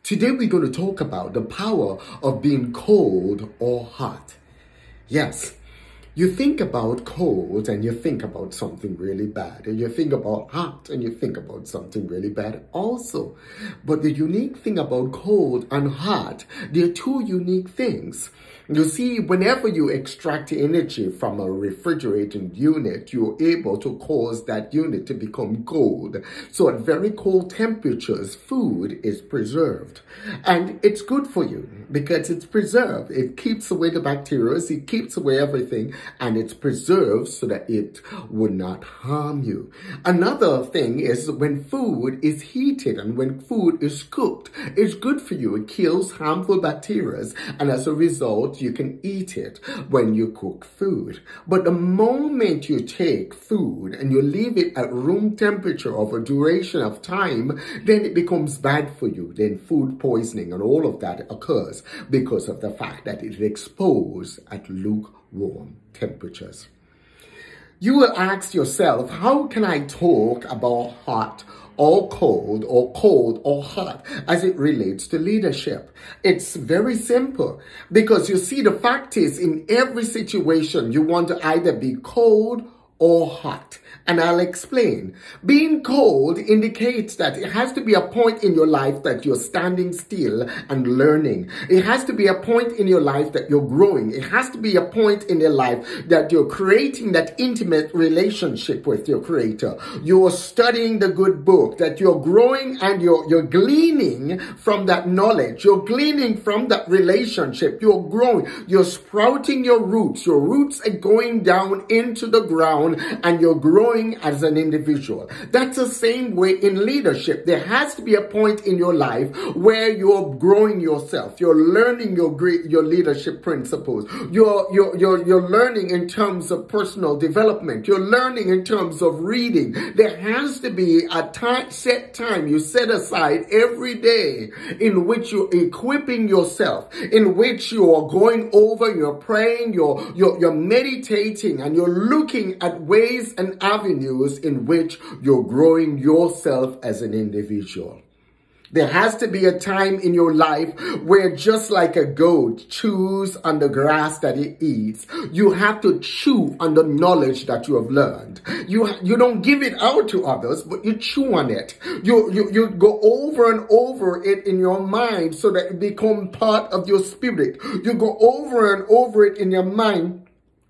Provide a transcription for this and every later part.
Today we're going to talk about the power of being cold or hot. Yes, you think about cold and you think about something really bad. And you think about hot and you think about something really bad also. But the unique thing about cold and hot, they're two unique things. You see, whenever you extract energy from a refrigerating unit, you're able to cause that unit to become cold. So at very cold temperatures, food is preserved. And it's good for you because it's preserved. It keeps away the bacteria, it keeps away everything, and it's preserved so that it would not harm you. Another thing is when food is heated and when food is cooked, it's good for you. It kills harmful bacteria, and as a result, you can eat it when you cook food. But the moment you take food and you leave it at room temperature over a duration of time, then it becomes bad for you. Then food poisoning and all of that occurs because of the fact that it is exposed at lukewarm temperatures. You will ask yourself, how can I talk about hot or cold or hot as it relates to leadership? It's very simple because you see, the fact is, in every situation, you want to either be cold or hot. And I'll explain. Being cold indicates that it has to be a point in your life that you're standing still and learning. It has to be a point in your life that you're growing. It has to be a point in your life that you're creating that intimate relationship with your creator. You're studying the good book, that you're growing and you're gleaning from that knowledge. You're gleaning from that relationship. You're growing. You're sprouting your roots. Your roots are going down into the ground and you're growing as an individual. That's the same way in leadership. There has to be a point in your life where you're growing yourself. You're learning your leadership principles. You're learning in terms of personal development. You're learning in terms of reading. There has to be a set time you set aside every day in which you're equipping yourself, in which you are going over, you're praying, you're meditating, and you're looking at ways and avenues in which you're growing yourself as an individual. There has to be a time in your life where, just like a goat chews on the grass that it eats, you have to chew on the knowledge that you have learned. You don't give it out to others, but you chew on it. You go over and over it in your mind so that it becomes part of your spirit. You go over and over it in your mind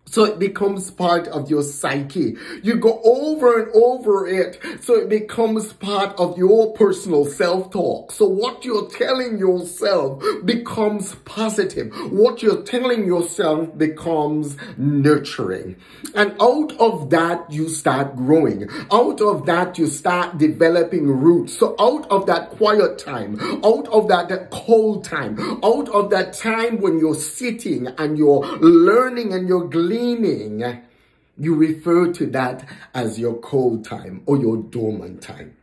so it becomes part of your psyche. You go over and over it so it becomes part of your personal self-talk. So what you're telling yourself becomes positive. What you're telling yourself becomes nurturing. And out of that, you start growing. Out of that, you start developing roots. So out of that quiet time, out of that cold time, out of that time when you're sitting and you're learning and you're gleaning, you refer to that as your cold time or your dormant time.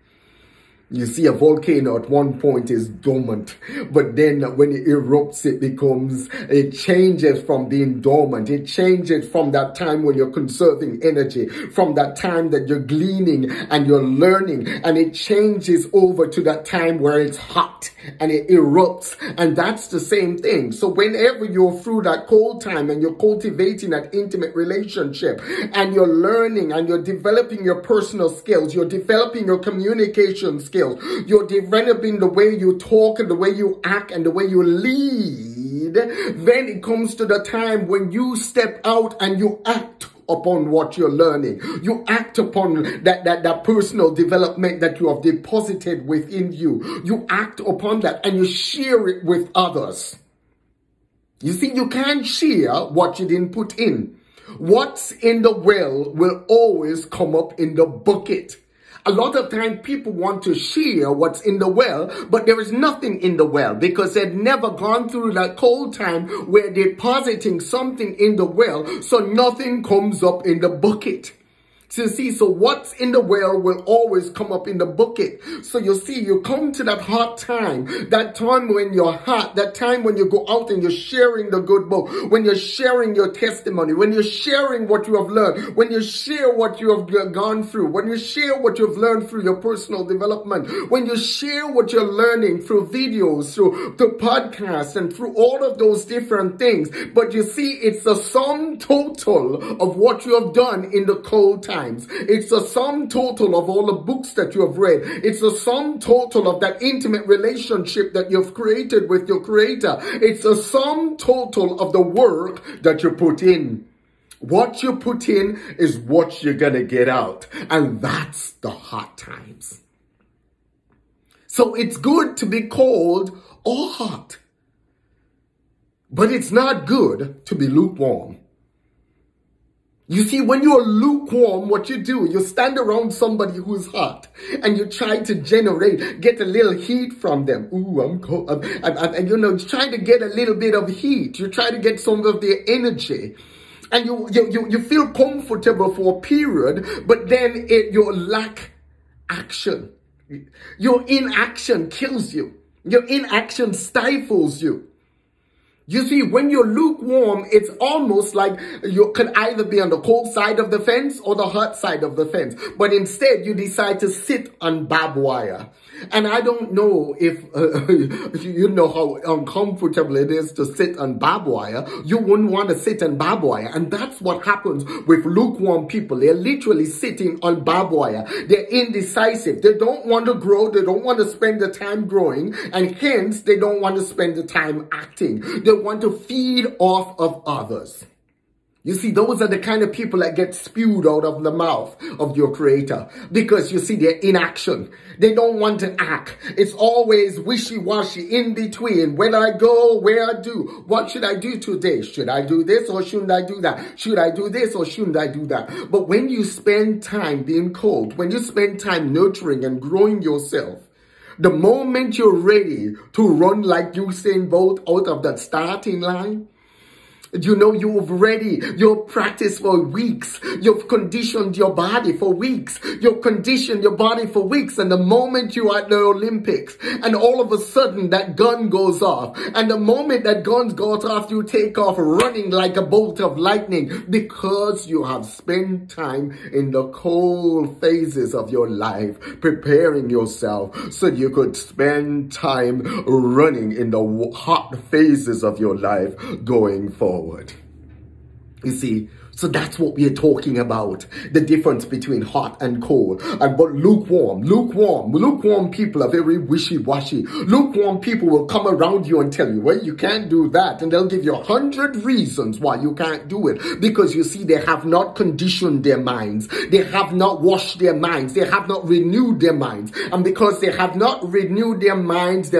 You see, a volcano at one point is dormant, but then when it erupts, it changes from being dormant. It changes from that time when you're conserving energy, from that time that you're gleaning and you're learning, and it changes over to that time where it's hot and it erupts. And that's the same thing. So whenever you're through that cold time and you're cultivating that intimate relationship and you're learning and you're developing your personal skills, you're developing your communication skills, you're developing the way you talk and the way you act and the way you lead, then it comes to the time when you step out and you act upon what you're learning. You act upon that personal development that you have deposited within you. You act upon that and you share it with others. You see, you can't share what you didn't put in. What's in the well will always come up in the bucket. A lot of time people want to share what's in the well, but there is nothing in the well because they've never gone through that cold time where they're depositing something in the well, so nothing comes up in the bucket. So see, so what's in the well will always come up in the bucket. So you see, you come to that hot time, that time when you're hot, that time when you go out and you're sharing the good book, when you're sharing your testimony, when you're sharing what you have learned, when you share what you have gone through, when you share what you've learned through your personal development, when you share what you're learning through videos, through podcasts, and through all of those different things. But you see, it's a sum total of what you have done in the cold time. It's a sum total of all the books that you have read. It's a sum total of that intimate relationship that you've created with your Creator. It's a sum total of the work that you put in. What you put in is what you're going to get out. And that's the hot times. So it's good to be cold or hot. But it's not good to be lukewarm. You see, when you're lukewarm, what you do, you stand around somebody who's hot and you try to get a little heat from them. Ooh, I'm cold. And you know, trying to get a little bit of heat. You try to get some of their energy. And you feel comfortable for a period, but then you lack action. Your inaction kills you. Your inaction stifles you. You see, when you're lukewarm, it's almost like you could either be on the cold side of the fence or the hot side of the fence. But instead, you decide to sit on barbed wire. And I don't know if you know how uncomfortable it is to sit on barbed wire. You wouldn't want to sit on barbed wire. And that's what happens with lukewarm people. They're literally sitting on barbed wire. They're indecisive. They don't want to grow. They don't want to spend the time growing. And hence, they don't want to spend the time acting. They want to feed off of others. You see, those are the kind of people that get spewed out of the mouth of your Creator. Because you see, they're inaction. They don't want to act. It's always wishy-washy, in between. Where I go, where I do. What should I do today? Should I do this or shouldn't I do that? Should I do this or shouldn't I do that? But when you spend time being cold, when you spend time nurturing and growing yourself, the moment you're ready to run like Usain Bolt out of that starting line, you know, you've practiced for weeks. You've conditioned your body for weeks. You've conditioned your body for weeks. And the moment you're at the Olympics and all of a sudden that gun goes off. And the moment that gun goes off, you take off running like a bolt of lightning because you have spent time in the cold phases of your life, preparing yourself so you could spend time running in the hot phases of your life going forward. You see, so that's what we're talking about. The difference between hot and cold. But lukewarm people are very wishy-washy. Lukewarm people will come around you and tell you, well, you can't do that. And they'll give you 100 reasons why you can't do it. Because you see, they have not conditioned their minds. They have not washed their minds. They have not renewed their minds. And because they have not renewed their minds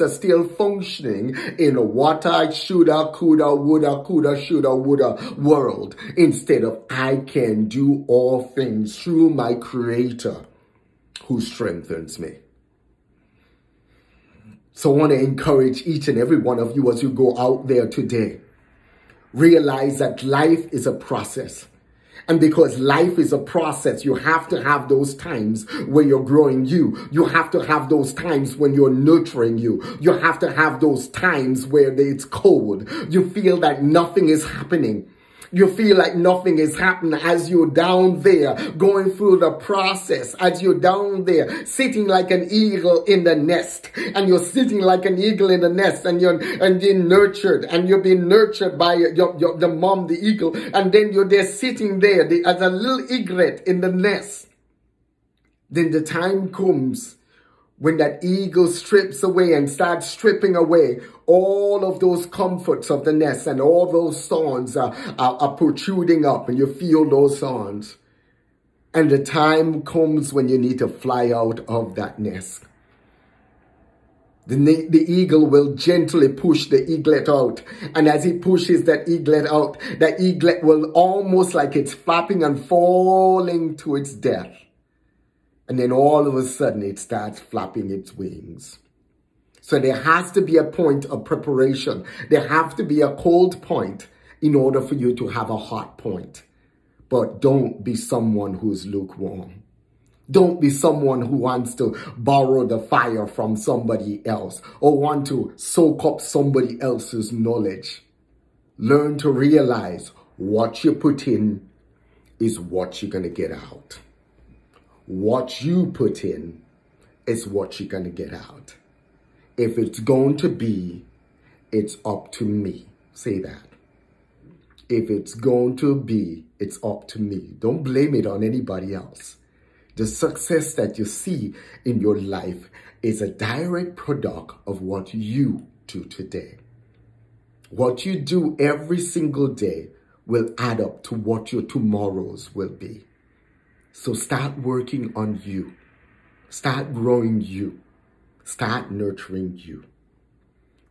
are still functioning in a what I shoulda, coulda, woulda, shoulda, woulda world. Instead of, I can do all things through my Creator who strengthens me. So I want to encourage each and every one of you as you go out there today. Realize that life is a process. And because life is a process, you have to have those times where you're growing you. You have to have those times when you're nurturing you. You have to have those times where it's cold. You feel that nothing is happening. You feel like nothing is happening as you're down there going through the process, as you're down there sitting like an eagle in the nest, and you're sitting like an eagle in the nest, and you're being nurtured, and you're being nurtured by the mom, the eagle, and then you're there sitting there as a little eaglet in the nest. Then the time comes when that eagle strips away and starts stripping away all of those comforts of the nest, and all those thorns are protruding up, and you feel those thorns. And the time comes when you need to fly out of that nest. The eagle will gently push the eaglet out. And as he pushes that eaglet out, that eaglet will almost like it's flapping and falling to its death. And then all of a sudden, it starts flapping its wings. So there has to be a point of preparation. There has to be a cold point in order for you to have a hot point. But don't be someone who's lukewarm. Don't be someone who wants to borrow the fire from somebody else or want to soak up somebody else's knowledge. Learn to realize what you put in is what you're going to get out. What you put in is what you're going to get out. If it's going to be, it's up to me. Say that. If it's going to be, it's up to me. Don't blame it on anybody else. The success that you see in your life is a direct product of what you do today. What you do every single day will add up to what your tomorrows will be. So start working on you. Start growing you. Start nurturing you.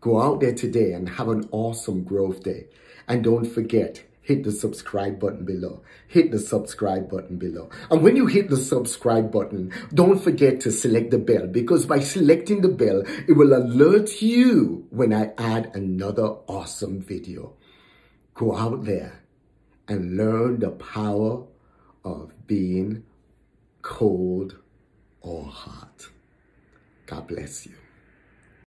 Go out there today and have an awesome growth day. And don't forget, hit the subscribe button below. Hit the subscribe button below. And when you hit the subscribe button, don't forget to select the bell, because by selecting the bell, it will alert you when I add another awesome video. Go out there and learn the power of being cold or hot. God bless you.